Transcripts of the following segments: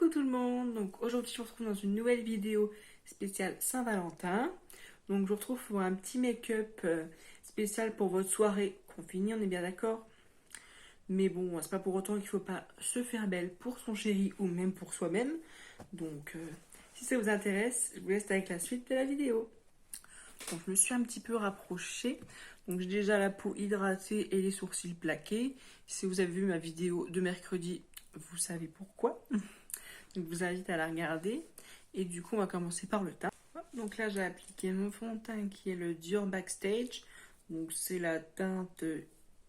Coucou tout le monde, donc aujourd'hui je vous retrouve dans une nouvelle vidéo spéciale Saint-Valentin. Donc je vous retrouve pour un petit make-up spécial pour votre soirée qu'on finit, on est bien d'accord. Mais bon, c'est pas pour autant qu'il faut pas se faire belle pour son chéri ou même pour soi-même. Donc si ça vous intéresse, je vous laisse avec la suite de la vidéo. Donc je me suis un petit peu rapprochée. Donc j'ai déjà la peau hydratée et les sourcils plaqués. Si vous avez vu ma vidéo de mercredi, vous savez pourquoi. Donc je vous invite à la regarder. Et du coup, on va commencer par le teint. Donc là, j'ai appliqué mon fond de teint qui est le Dior Backstage. Donc c'est la teinte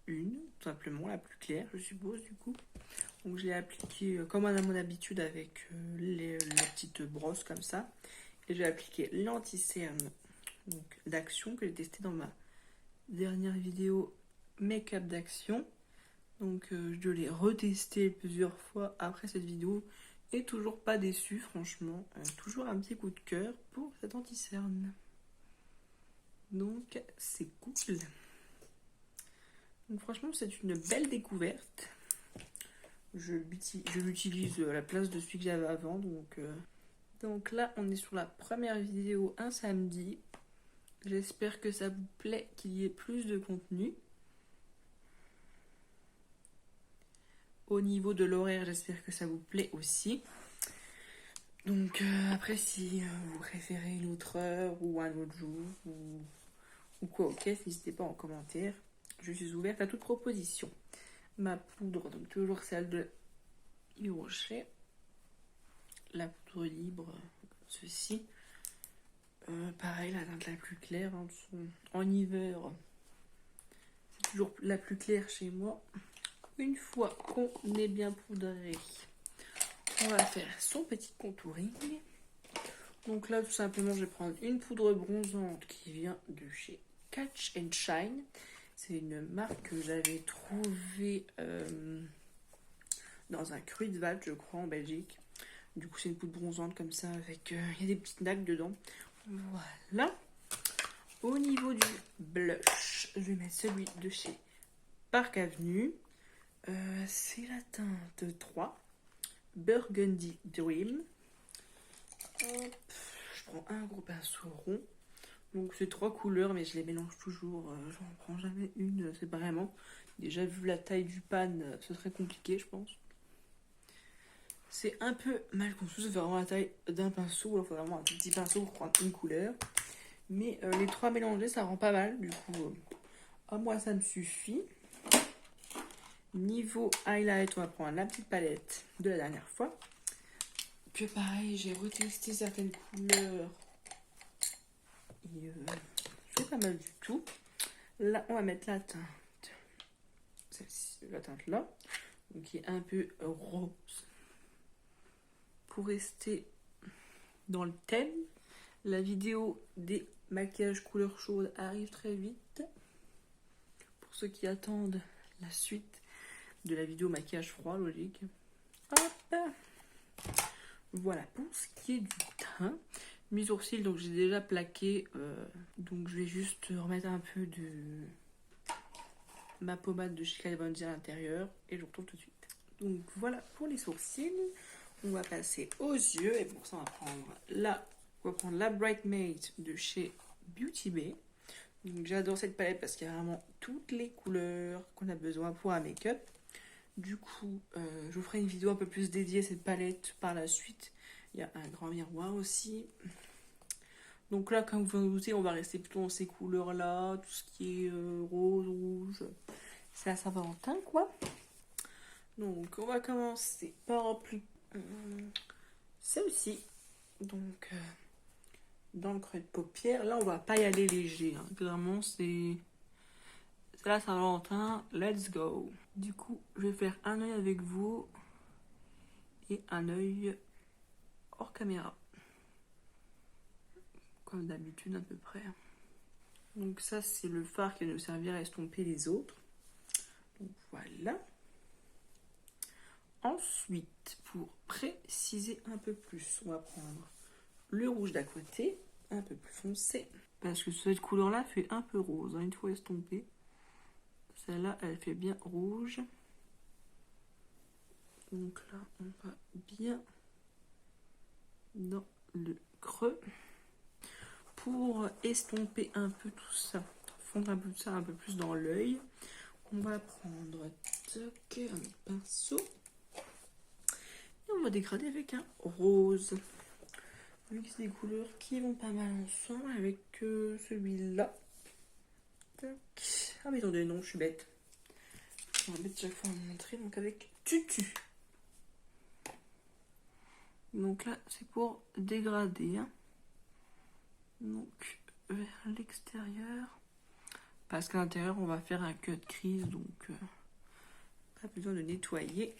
1, tout simplement, la plus claire, je suppose, du coup. Donc je l'ai appliqué comme à mon habitude avec la petite brosse comme ça. Et j'ai appliqué l'anti-cerne d'action que j'ai testé dans ma dernière vidéo make-up d'action. Donc je l'ai retesté plusieurs fois après cette vidéo. Et toujours pas déçu, franchement. Toujours un petit coup de cœur pour cet anti-cerne. Donc, c'est cool. Donc, franchement, c'est une belle découverte. Je l'utilise à la place de celui que j'avais avant. Donc là, on est sur la première vidéo un samedi. J'espère que ça vous plaît, qu'il y ait plus de contenu. Au niveau de l'horaire, j'espère que ça vous plaît aussi. Donc après, si vous préférez une autre heure ou un autre jour ou quoi, ok, n'hésitez pas en commentaire. Je suis ouverte à toute proposition. Ma poudre, donc toujours celle de Yves Rocher. La poudre libre, ceci. Pareil, la teinte la plus claire. En hiver, c'est toujours la plus claire chez moi. Une fois qu'on est bien poudré, on va faire son petit contouring. Donc là, tout simplement, je vais prendre une poudre bronzante qui vient de chez Catch and Shine. C'est une marque que j'avais trouvée dans un Kruidvat, je crois, en Belgique. Du coup, c'est une poudre bronzante comme ça, avec il y a des petites nattes dedans. Voilà. Au niveau du blush, je vais mettre celui de chez Park Avenue. C'est la teinte 3, Burgundy Dream. Hop, je prends un gros pinceau rond. Donc c'est 3 couleurs, mais je les mélange toujours. J'en prends jamais une séparément. Déjà vu la taille du pan, ce serait compliqué, je pense. C'est un peu mal conçu, ça fait vraiment la taille d'un pinceau. Il faut vraiment un tout petit pinceau pour prendre une couleur. Mais les 3 mélangés, ça rend pas mal. Du coup, à moi, ça me suffit. Niveau highlight, on va prendre la petite palette de la dernière fois. Que pareil, j'ai retesté certaines couleurs. Et c'est pas mal du tout. Là, on va mettre la teinte. Celle-ci, la teinte là. Donc, qui est un peu rose. Pour rester dans le thème, la vidéo des maquillages couleur chaude arrive très vite. Pour ceux qui attendent la suite de la vidéo maquillage froid, logique. Hop. Voilà, pour ce qui est du teint, mes sourcils, donc j'ai déjà plaqué. Donc je vais juste remettre un peu de ma pommade de chez Kat Von D à l'intérieur. Et je vous retrouve tout de suite. Donc voilà pour les sourcils. On va passer aux yeux. Et pour ça, on va prendre la Bright Mate de chez Beauty Bay. Donc j'adore cette palette parce qu'il y a vraiment toutes les couleurs qu'on a besoin pour un make-up. Du coup, je vous ferai une vidéo un peu plus dédiée à cette palette par la suite. Il y a un grand miroir aussi. Donc là, comme vous vous doutez, on va rester plutôt dans ces couleurs-là. Tout ce qui est rose, rouge. C'est la Saint-Valentin, quoi. Donc, on va commencer par celle-ci. Donc, dans le creux de paupière. Là, on va pas y aller léger. Hein. Clairement, c'est la Saint-Valentin. Let's go. Du coup, je vais faire un œil avec vous et un œil hors caméra. Comme d'habitude à peu près. Donc ça, c'est le fard qui va nous servir à estomper les autres. Donc voilà. Ensuite, pour préciser un peu plus, on va prendre le rouge d'à côté, un peu plus foncé. Parce que cette couleur-là fait un peu rose, hein, une fois estompée. Celle-là, elle fait bien rouge. Donc là, on va bien dans le creux pour estomper un peu tout ça, fondre un peu ça un peu plus dans l'œil. On va prendre un pinceau et on va dégrader avec un rose. Vu que c'est des couleurs qui vont pas mal ensemble avec celui-là. Ah mais attendez, non, je suis bête. Je vais bête chaque fois à vous montrer, donc avec tutu. Donc là, c'est pour dégrader. Hein. Donc vers l'extérieur. Parce qu'à l'intérieur, on va faire un cut crease, donc pas besoin de nettoyer.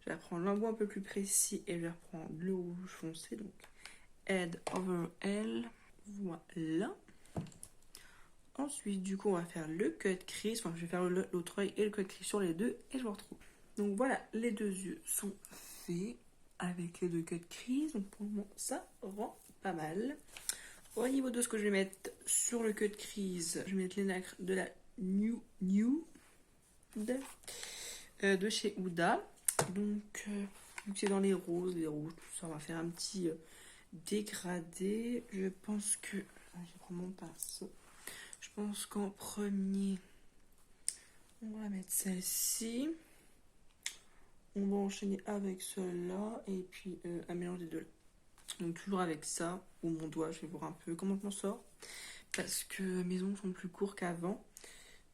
Je vais prendre l'embout un peu plus précis et je vais reprendre le rouge foncé, donc Head over L. Voilà. Ensuite, du coup, on va faire le cut crease. Enfin, je vais faire l'autre œil et le cut crease sur les deux et je vous retrouve. Donc voilà, les deux yeux sont faits avec les deux cut crease. Donc pour le moment, ça rend pas mal. Au niveau de ce que je vais mettre sur le cut crease, je vais mettre les nacres de la New de chez Huda. Donc, vu que c'est dans les roses, les rouges, tout ça, on va faire un petit dégradé. Je pense que... Je prends mon pinceau. Je pense qu'en premier, on va mettre celle-ci. On va enchaîner avec celle-là et puis un mélange des deux là. Donc toujours avec ça, ou mon doigt, je vais voir un peu comment je m'en sors. Parce que mes ongles sont plus courts qu'avant.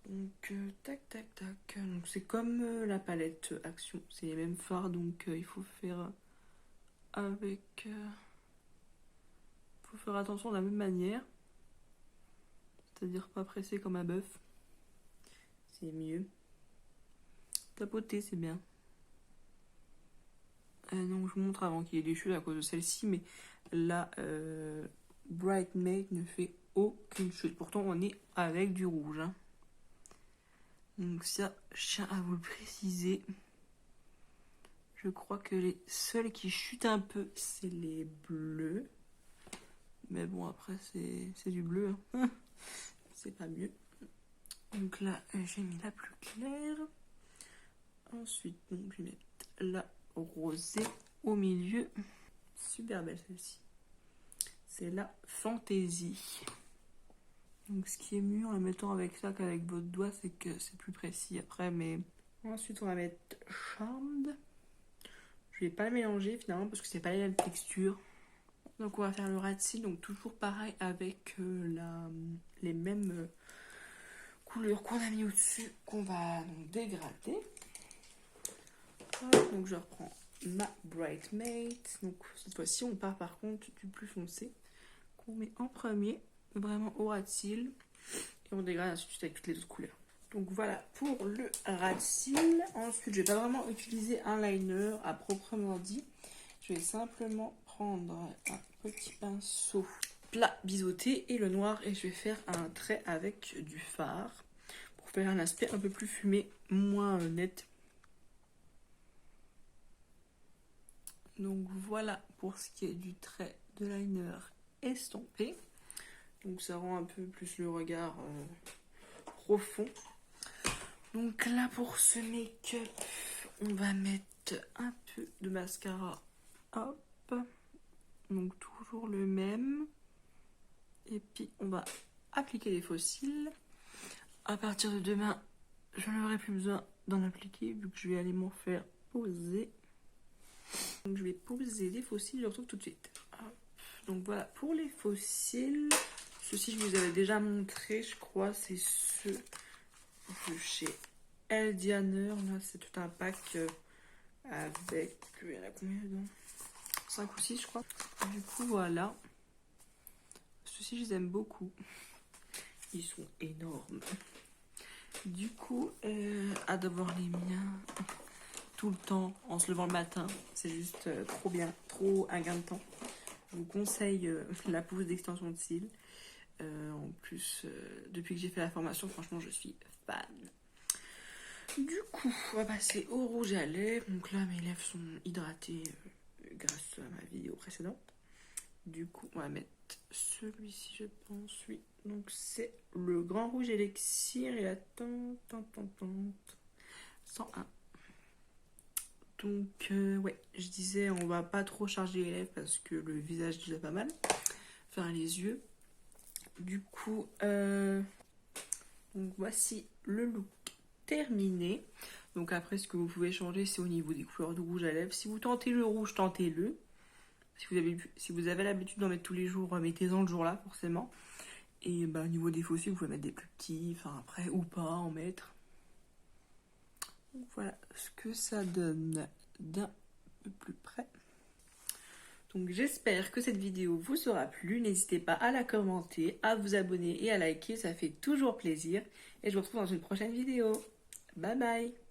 Donc tac tac tac. Donc c'est comme la palette Action, c'est les mêmes fards, donc il faut faire avec... faut faire attention de la même manière. C'est-à-dire pas presser comme un bœuf. C'est mieux. Tapoter, c'est bien. Donc je vous montre avant qu'il y ait des chutes à cause de celle-ci, mais la Bright Mate ne fait aucune chute. Pourtant on est avec du rouge. Hein. Donc ça, je tiens à vous le préciser. Je crois que les seuls qui chutent un peu, c'est les bleus. Mais bon, après c'est du bleu. Hein. C'est pas mieux. Donc là, j'ai mis la plus claire. Ensuite, donc, je vais mettre la rosée au milieu. Super belle celle-ci. C'est la fantaisie. Donc ce qui est mieux en la mettant avec ça qu'avec votre doigt, c'est que c'est plus précis après. Mais ensuite, on va mettre Charmed. Je vais pas le mélanger finalement parce que c'est pas la même texture. Donc on va faire le rat de cils, donc toujours pareil avec les mêmes couleurs qu'on a mis au-dessus, qu'on va donc dégrader. Donc je reprends ma Bright Mate. Donc cette fois-ci on part par contre du plus foncé qu'on met en premier, vraiment au rat de cils, et on dégrade ensuite avec toutes les autres couleurs. Donc voilà pour le rat de cils. Ensuite je vais pas vraiment utiliser un liner à proprement dit. Je vais simplement prendre un petit pinceau plat biseauté et le noir et je vais faire un trait avec du fard pour faire un aspect un peu plus fumé, moins net. Donc voilà pour ce qui est du trait de liner estompé. Donc ça rend un peu plus le regard profond. Donc là pour ce make-up, on va mettre un peu de mascara. Hop. Donc toujours le même. Et puis on va appliquer les faux cils. À partir de demain, je n'aurai plus besoin d'en appliquer vu que je vais aller m'en faire poser. Donc je vais poser les faux cils, je les retrouve tout de suite. Hop. Donc voilà pour les faux cils. Ceux-ci je vous avais déjà montré, je crois, c'est ceux de chez Eldianer. Là c'est tout un pack avec, il y en a combien dedans? 5 ou 6 je crois. Du coup voilà. Ceux-ci je les aime beaucoup. Ils sont énormes. Du coup, à d'avoir les miens tout le temps en se levant le matin, c'est juste trop bien, trop un gain de temps. Je vous conseille la pousse d'extension de cils. En plus, depuis que j'ai fait la formation, franchement, je suis fan. Du coup, on va passer au rouge à lèvres. Donc là, mes lèvres sont hydratées grâce à ma vidéo précédente. Du coup, on va mettre celui-ci, je pense, oui. Donc c'est le Grand Rouge Élixir et la tente 101. Donc ouais, je disais on va pas trop charger les lèvres parce que le visage est déjà pas mal. Enfin les yeux. Du coup, donc voici le look terminé. Donc après ce que vous pouvez changer c'est au niveau des couleurs de rouge à lèvres. Si vous tentez le rouge, tentez-le. Si vous avez l'habitude d'en mettre tous les jours, mettez-en le jour-là forcément. Et bah, au niveau des faux cils, vous pouvez mettre des plus petits, enfin après ou pas en mettre. Donc, voilà ce que ça donne d'un peu plus près. Donc j'espère que cette vidéo vous aura plu. N'hésitez pas à la commenter, à vous abonner et à liker, ça fait toujours plaisir. Et je vous retrouve dans une prochaine vidéo. Bye bye!